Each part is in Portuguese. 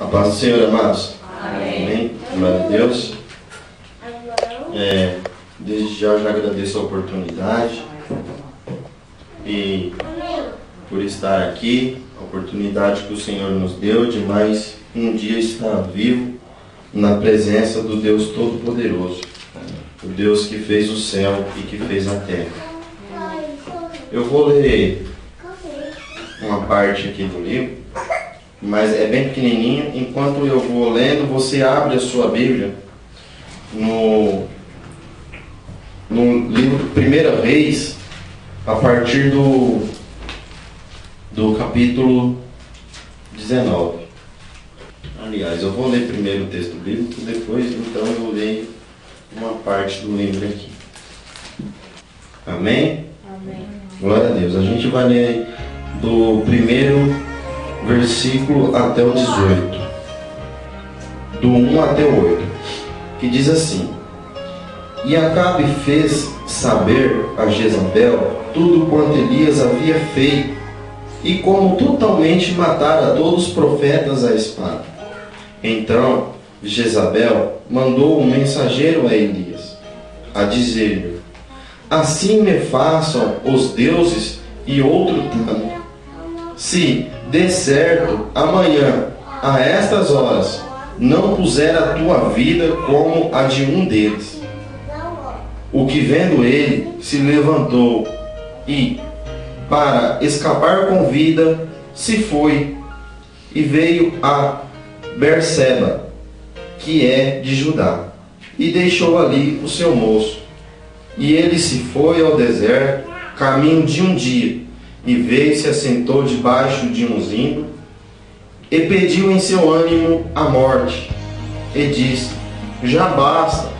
A paz do Senhor, amados. Amém. Amém. Glória a Deus. Desde já eu já agradeço a oportunidade e por estar aqui, a oportunidade que o Senhor nos deu de mais um dia estar vivo na presença do Deus Todo-Poderoso, o Deus que fez o céu e que fez a terra. Eu vou ler uma parte aqui do livro, mas é bem pequenininho. Enquanto eu vou lendo, você abre a sua Bíblia no livro 1 Reis, a partir do capítulo 19. Aliás, eu vou ler primeiro o texto bíblico, depois então eu leio uma parte do livro aqui. Amém? Amém. Glória a Deus. A gente vai ler do primeiro versículo até o 18, do 1 até o 8, que diz assim: E Acabe fez saber a Jezabel tudo quanto Elias havia feito, e como totalmente matara todos os profetas à espada. Então Jezabel mandou um mensageiro a Elias, a dizer-lhe: Assim me façam os deuses e outro tanto, se de certo amanhã a estas horas não puser a tua vida como a de um deles. O que vendo ele se levantou e, para escapar com vida, se foi e veio a Berseba, que é de Judá, e deixou ali o seu moço. E ele se foi ao deserto, caminho de um dia, e veio e se assentou debaixo de um zimbro, e pediu em seu ânimo a morte, e disse: Já basta,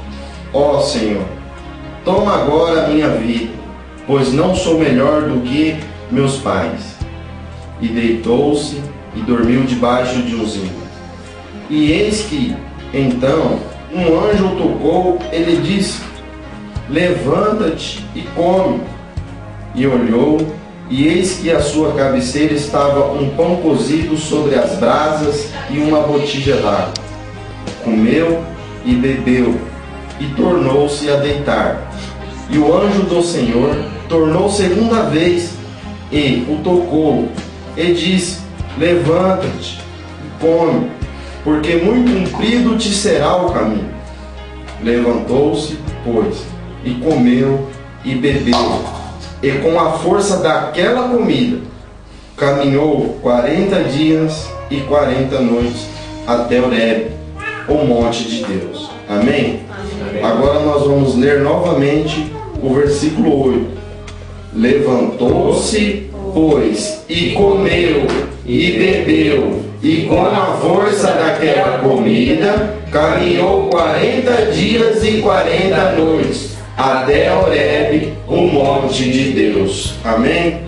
ó Senhor, toma agora a minha vida, pois não sou melhor do que meus pais. E deitou-se e dormiu debaixo de um zimbro. E eis que, então, um anjo o tocou, ele disse: Levanta-te e come. E olhou, e eis que à sua cabeceira estava um pão cozido sobre as brasas e uma botija d'água. Comeu e bebeu, e tornou-se a deitar. E o anjo do Senhor tornou segunda vez, e o tocou, e disse: Levanta-te e come, porque muito comprido te será o caminho. Levantou-se, pois, e comeu e bebeu, e com a força daquela comida caminhou 40 dias e 40 noites até Horebe, o monte de Deus. Amém? Amém. Agora nós vamos ler novamente o versículo 8. Levantou-se, pois, e comeu e bebeu, e com a força daquela comida caminhou 40 dias e 40 noites até Horebe, o monte de Deus. Amém?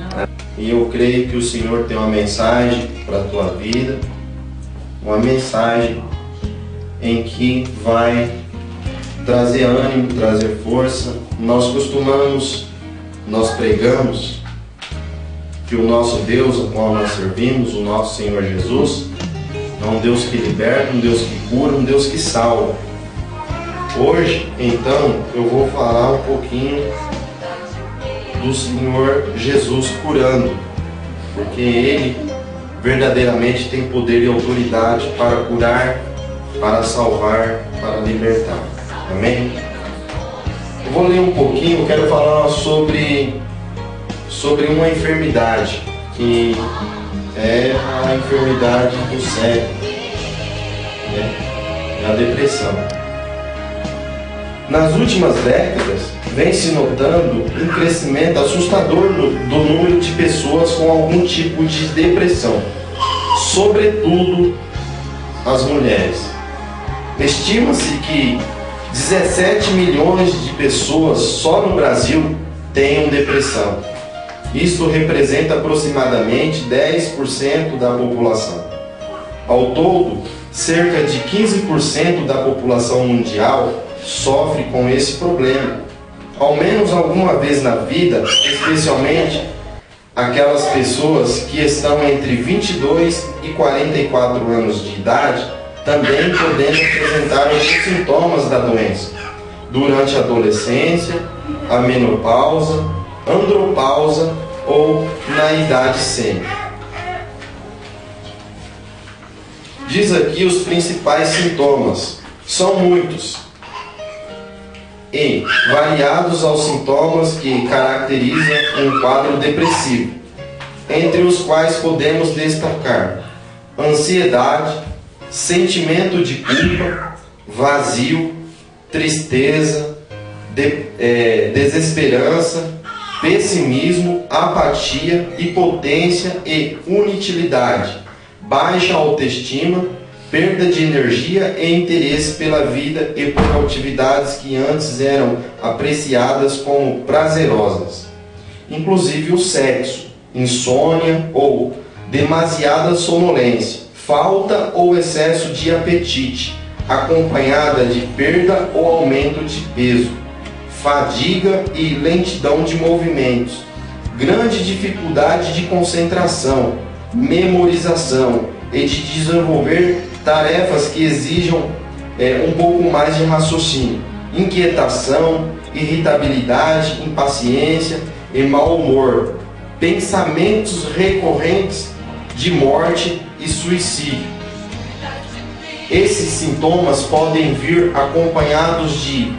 E eu creio que o Senhor tem uma mensagem para a tua vida, uma mensagem em que vai trazer ânimo, trazer força. Nós pregamos que o nosso Deus, ao qual nós servimos, o nosso Senhor Jesus, é um Deus que liberta, um Deus que cura, um Deus que salva. Hoje, então, eu vou falar um pouquinho do Senhor Jesus curando, porque Ele verdadeiramente tem poder e autoridade para curar, para salvar, para libertar. Amém? Eu vou ler um pouquinho, eu quero falar sobre uma enfermidade, que é a enfermidade do século, é a depressão. Nas últimas décadas, vem se notando um crescimento assustador do número de pessoas com algum tipo de depressão, sobretudo as mulheres. Estima-se que 17 milhões de pessoas só no Brasil tenham depressão. Isto representa aproximadamente 10% da população. Ao todo, cerca de 15% da população mundial sofre com esse problema, ao menos alguma vez na vida, especialmente aquelas pessoas que estão entre 22 e 44 anos de idade também podendo apresentar os sintomas da doença durante a adolescência, a menopausa, andropausa ou na idade sênior. Diz aqui os principais sintomas. São muitos e variados aos sintomas que caracterizam um quadro depressivo, entre os quais podemos destacar ansiedade, sentimento de culpa, vazio, tristeza, desesperança, pessimismo, apatia, impotência e inutilidade, baixa autoestima, perda de energia e interesse pela vida e por atividades que antes eram apreciadas como prazerosas, inclusive o sexo, insônia ou demasiada sonolência, falta ou excesso de apetite, acompanhada de perda ou aumento de peso, fadiga e lentidão de movimentos, grande dificuldade de concentração, memorização e de desenvolver tarefas que exijam um pouco mais de raciocínio, inquietação, irritabilidade, impaciência e mau humor, pensamentos recorrentes de morte e suicídio. Esses sintomas podem vir acompanhados de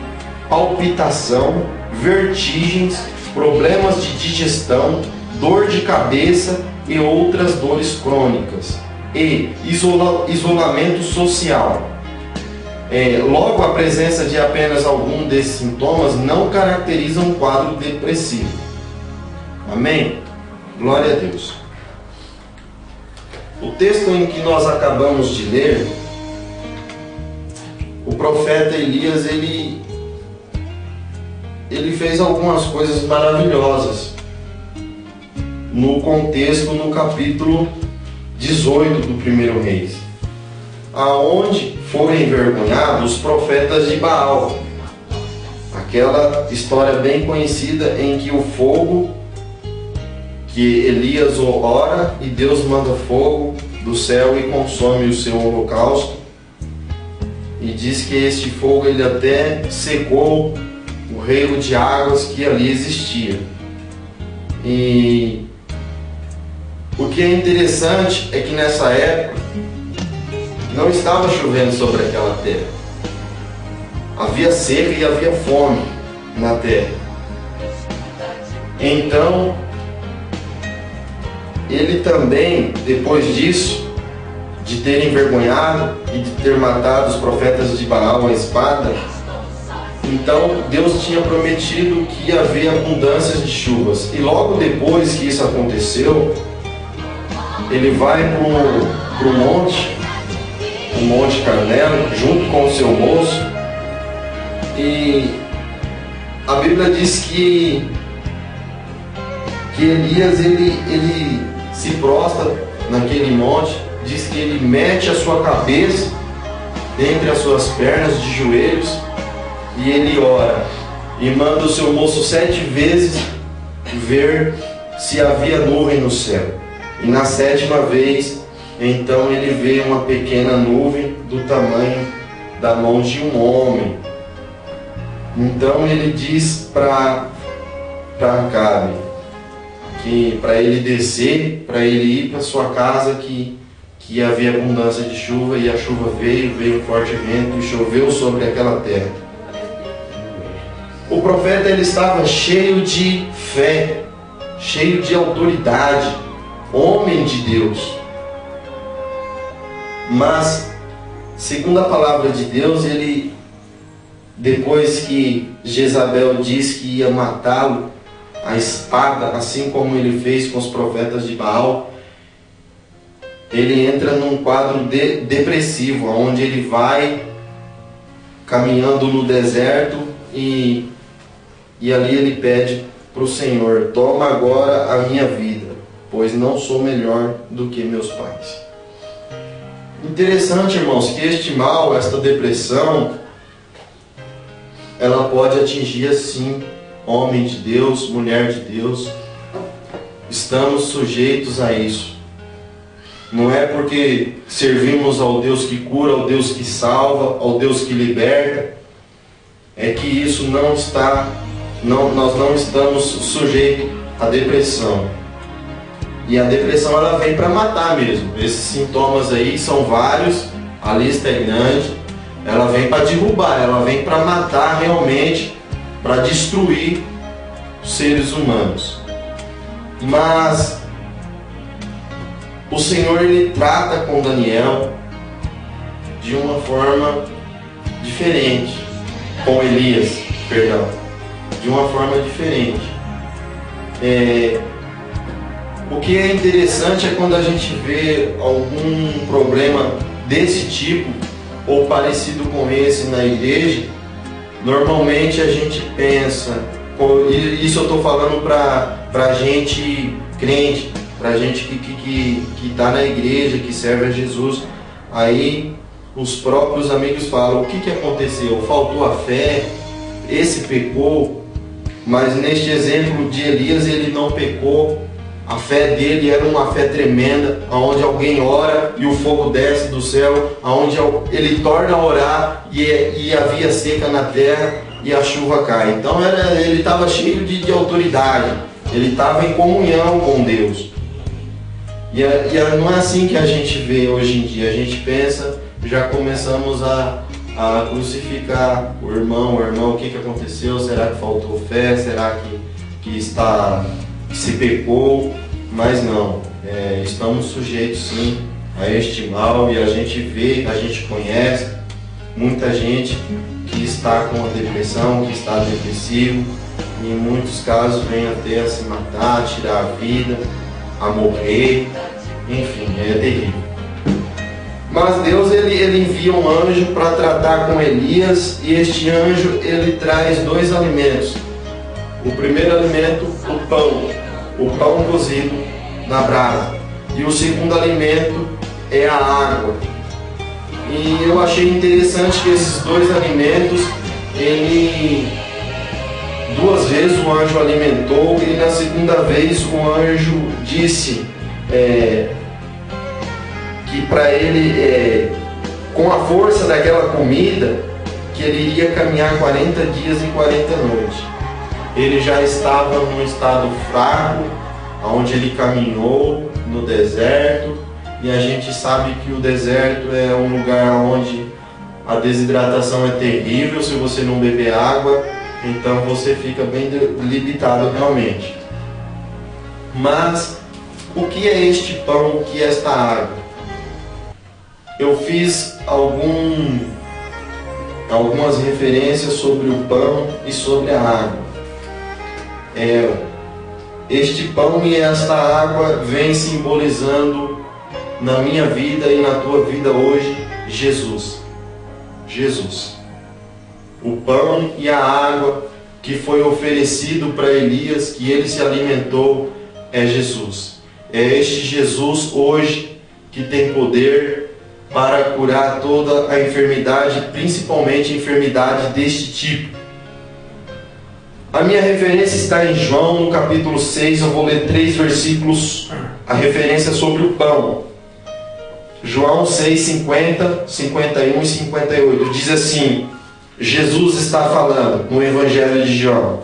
palpitação, vertigens, problemas de digestão, dor de cabeça e outras dores crônicas, e isolamento social. Logo, a presença de apenas algum desses sintomas não caracteriza um quadro depressivo. Amém? Glória a Deus. O texto em que nós acabamos de ler, o profeta Elias, ele fez algumas coisas maravilhosas no contexto, no capítulo 18 do 1 Reis, aonde foram envergonhados os profetas de Baal. Aquela história bem conhecida em que o fogo, que Elias ora e Deus manda fogo do céu e consome o seu holocausto, e diz que este fogo ele até secou o reino de águas que ali existia. E o que é interessante é que nessa época não estava chovendo sobre aquela terra. Havia seca e havia fome na terra. Então, ele também, depois disso, de ter envergonhado e de ter matado os profetas de Baal à espada, então Deus tinha prometido que ia haver abundâncias de chuvas. E logo depois que isso aconteceu, ele vai para o Monte Carmelo, junto com o seu moço, e a Bíblia diz que Elias ele se prostra naquele monte, diz que ele mete a sua cabeça entre as suas pernas de joelhos e ele ora e manda o seu moço 7 vezes ver se havia nuvem no céu. E na 7ª vez, então ele vê uma pequena nuvem do tamanho da mão de um homem. Então ele diz para Acabe que para ele descer, para ele ir para sua casa, que havia abundância de chuva, e a chuva veio um forte vento e choveu sobre aquela terra. O profeta ele estava cheio de fé, cheio de autoridade, homem de Deus. Mas, segundo a palavra de Deus, ele, depois que Jezabel disse que ia matá-lo à espada, assim como ele fez com os profetas de Baal, ele entra num quadro depressivo, onde ele vai caminhando no deserto e ali ele pede para o Senhor: toma agora a minha vida, pois não sou melhor do que meus pais. Interessante, irmãos, que este mal, esta depressão, ela pode atingir assim homem de Deus, mulher de Deus, estamos sujeitos a isso. Não é porque servimos ao Deus que cura, ao Deus que salva, ao Deus que liberta, é que isso não está, nós não estamos sujeitos à depressão. E a depressão, ela vem para matar mesmo. Esses sintomas aí são vários, a lista é grande. Ela vem para derrubar, ela vem para matar realmente, para destruir os seres humanos. Mas o Senhor, ele trata com Daniel de uma forma diferente, com Elias, perdão, de uma forma diferente. O que é interessante é quando a gente vê algum problema desse tipo ou parecido com esse na igreja, normalmente a gente pensa, isso eu estou falando para gente crente, para gente que está na igreja, que serve a Jesus. Aí os próprios amigos falam: o que aconteceu? Faltou a fé? Esse pecou? Mas neste exemplo de Elias, ele não pecou. A fé dele era uma fé tremenda, onde alguém ora e o fogo desce do céu, onde ele torna a orar e havia seca na terra e a chuva cai. Então ele estava cheio de autoridade, ele estava em comunhão com Deus. E não é assim que a gente vê hoje em dia. A gente pensa, já começamos a crucificar o irmão, o que aconteceu? Será que faltou fé? Será que se pecou? Mas não, estamos sujeitos sim a este mal, e a gente vê, a gente conhece muita gente que está com a depressão, que está depressivo, e em muitos casos vem até a se matar, a tirar a vida, a morrer, enfim, é terrível. Mas Deus, ele envia um anjo para tratar com Elias, e este anjo, ele traz dois alimentos. O primeiro alimento, o pão cozido na brasa, e o segundo alimento é a água. E eu achei interessante que esses dois alimentos, duas vezes o anjo alimentou, e na segunda vez o anjo disse que para ele, com a força daquela comida, que ele iria caminhar 40 dias e 40 noites. Ele já estava num estado fraco, onde ele caminhou no deserto, e a gente sabe que o deserto é um lugar onde a desidratação é terrível. Se você não beber água, então você fica bem limitado realmente. Mas o que é este pão, o que é esta água? Eu fiz algumas referências sobre o pão e sobre a água. Este pão e esta água vem simbolizando na minha vida e na tua vida hoje Jesus. Jesus. O pão e a água que foi oferecido para Elias, que ele se alimentou, é Jesus. É este Jesus hoje que tem poder para curar toda a enfermidade, principalmente enfermidade deste tipo. A minha referência está em João, no capítulo 6, eu vou ler 3 versículos, a referência sobre o pão. João 6, 50, 51 e 58, diz assim, Jesus está falando no Evangelho de João: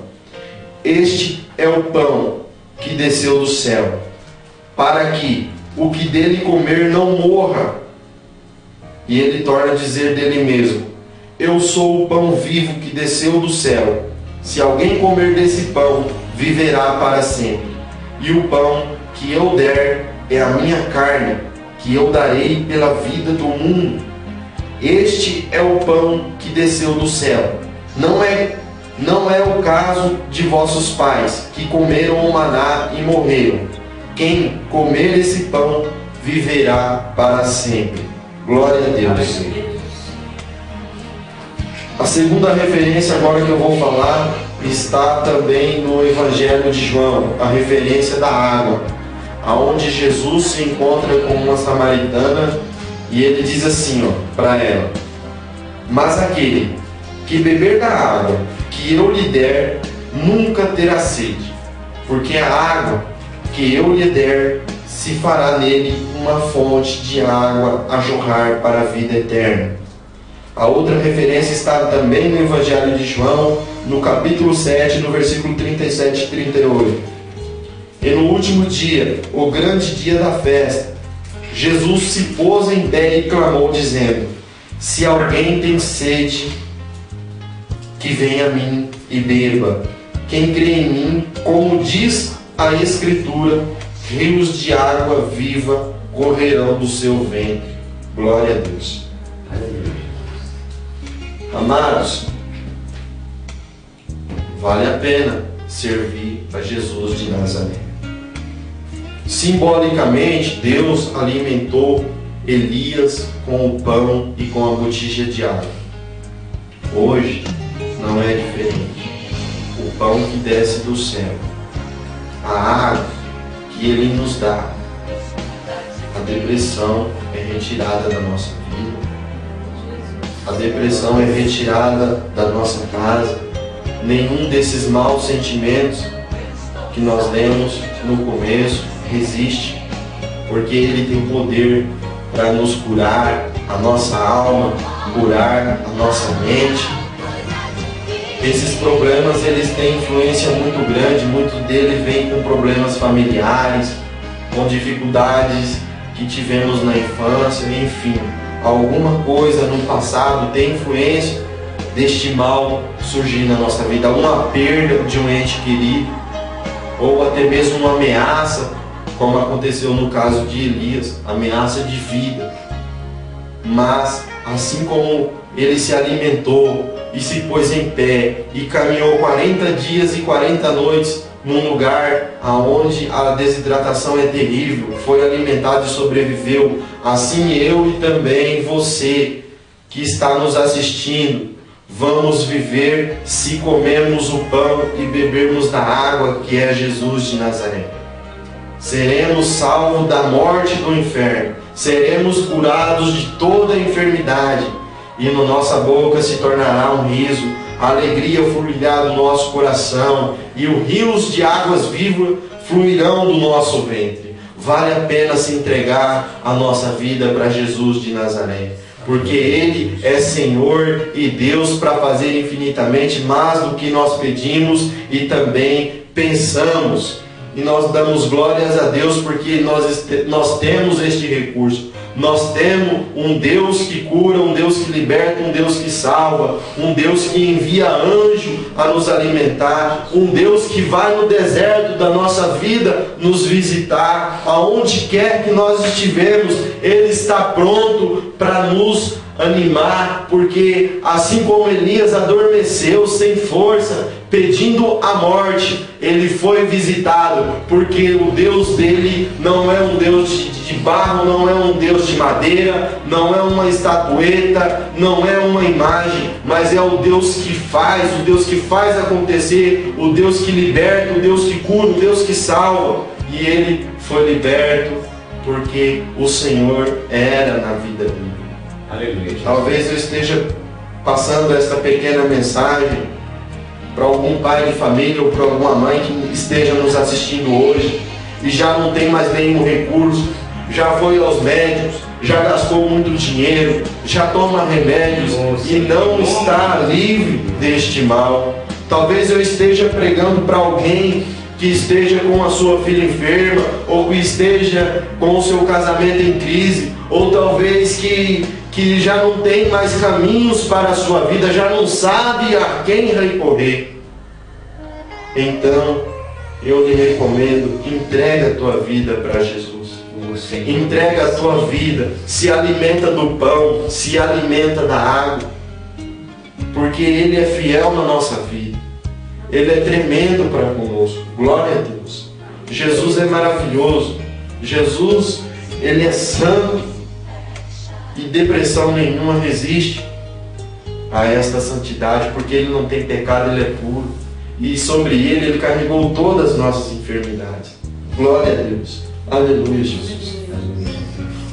este é o pão que desceu do céu, para que o que dele comer não morra. E ele torna a dizer dele mesmo: eu sou o pão vivo que desceu do céu. Se alguém comer desse pão, viverá para sempre. E o pão que eu der é a minha carne, que eu darei pela vida do mundo. Este é o pão que desceu do céu. Não é o caso de vossos pais, que comeram o maná e morreram. Quem comer esse pão, viverá para sempre. Glória a Deus. A segunda referência agora que eu vou falar está também no Evangelho de João, a referência da água, aonde Jesus se encontra com uma samaritana e ele diz assim para ela: mas aquele que beber da água que eu lhe der nunca terá sede, porque a água que eu lhe der, se fará nele uma fonte de água a jorrar para a vida eterna. A outra referência está também no Evangelho de João, no capítulo 7, no versículo 37 e 38. E no último dia, o grande dia da festa, Jesus se pôs em pé e clamou, dizendo: se alguém tem sede, que venha a mim e beba. Quem crê em mim, como diz a Escritura, rios de água viva correrão do seu ventre. Glória a Deus. Amados, vale a pena servir a Jesus de Nazaré. Simbolicamente, Deus alimentou Elias com o pão e com a botija de água. Hoje não é diferente. O pão que desce do céu, a água que Ele nos dá, a depressão é retirada da nossa vida, a depressão é retirada da nossa casa. Nenhum desses maus sentimentos que nós lemos no começo resiste, porque Ele tem poder para nos curar a nossa alma, curar a nossa mente. Esses problemas, eles têm influência muito grande, muito deles vem com problemas familiares, com dificuldades que tivemos na infância, enfim, alguma coisa no passado tem influência deste mal surgir na nossa vida, alguma perda de um ente querido, ou até mesmo uma ameaça, como aconteceu no caso de Elias, ameaça de vida. Mas, assim como ele se alimentou e se pôs em pé e caminhou 40 dias e 40 noites num lugar onde a desidratação é terrível, foi alimentado e sobreviveu, assim eu e também você que está nos assistindo vamos viver se comermos o pão e bebermos da água que é Jesus de Nazaré. Seremos salvos da morte do inferno, seremos curados de toda a enfermidade, e na nossa boca se tornará um riso, a alegria fluirá do nosso coração, e os rios de águas vivas fluirão do nosso ventre. Vale a pena se entregar a nossa vida para Jesus de Nazaré, porque Ele é Senhor e Deus para fazer infinitamente mais do que nós pedimos e também pensamos. E nós damos glórias a Deus porque nós temos este recurso. Nós temos um Deus que cura, um Deus que liberta, um Deus que salva, um Deus que envia anjo a nos alimentar, um Deus que vai no deserto da nossa vida nos visitar, aonde quer que nós estivermos, Ele está pronto para nos animar, porque assim como Elias adormeceu sem força, pedindo a morte, ele foi visitado, porque o Deus dele não é um Deus de barro, não é um Deus de madeira, não é uma estatueta, não é uma imagem, mas é o Deus que faz acontecer, o Deus que liberta, o Deus que cura, o Deus que salva. E ele foi liberto porque o Senhor era na vida dele. Aleluia. Talvez eu esteja passando esta pequena mensagem para algum pai de família ou para alguma mãe que esteja nos assistindo hoje e já não tem mais nenhum recurso, já foi aos médicos, já gastou muito dinheiro, já toma remédios e não está livre deste mal. Talvez eu esteja pregando para alguém que esteja com a sua filha enferma, ou que esteja com o seu casamento em crise, ou talvez que já não tem mais caminhos para a sua vida, já não sabe a quem recorrer. Então, eu lhe recomendo, entrega a tua vida para Jesus. Entrega a tua vida, se alimenta do pão, se alimenta da água, porque Ele é fiel na nossa vida. Ele é tremendo para conosco. Glória a Deus. Jesus é maravilhoso. Jesus, Ele é santo. E depressão nenhuma resiste a esta santidade, porque Ele não tem pecado, Ele é puro. E sobre Ele carregou todas as nossas enfermidades. Glória a Deus. Aleluia, Jesus.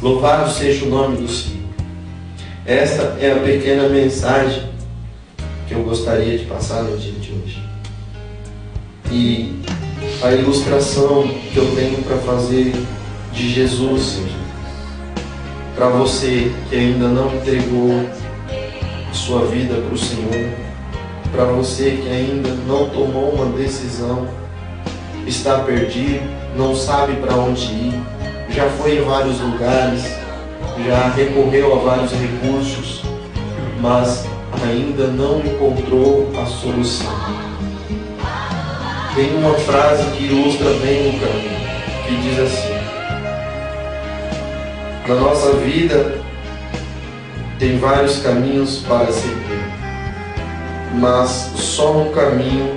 Louvado seja o nome do Senhor. Esta é a pequena mensagem que eu gostaria de passar no dia de hoje. E a ilustração que eu tenho para fazer de Jesus para você que ainda não entregou a sua vida para o Senhor, para você que ainda não tomou uma decisão, está perdido, não sabe para onde ir, já foi em vários lugares, já recorreu a vários recursos, mas ainda não encontrou a solução. Tem uma frase que ilustra bem o caminho, que diz assim: na nossa vida tem vários caminhos para seguir, mas só um caminho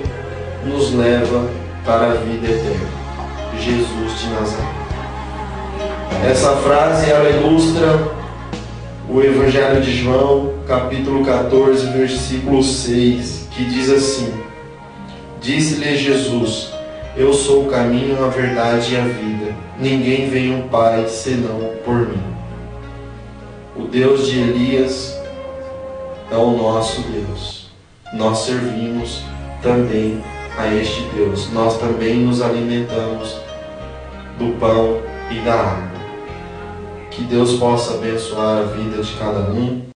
nos leva para a vida eterna: Jesus de Nazaré. Essa frase ela ilustra o Evangelho de João, capítulo 14, versículo 6, que diz assim: disse-lhe Jesus: eu sou o caminho, a verdade e a vida. Ninguém vem ao Pai senão por mim. O Deus de Elias é o nosso Deus. Nós servimos também a este Deus. Nós também nos alimentamos do pão e da água. Que Deus possa abençoar a vida de cada um.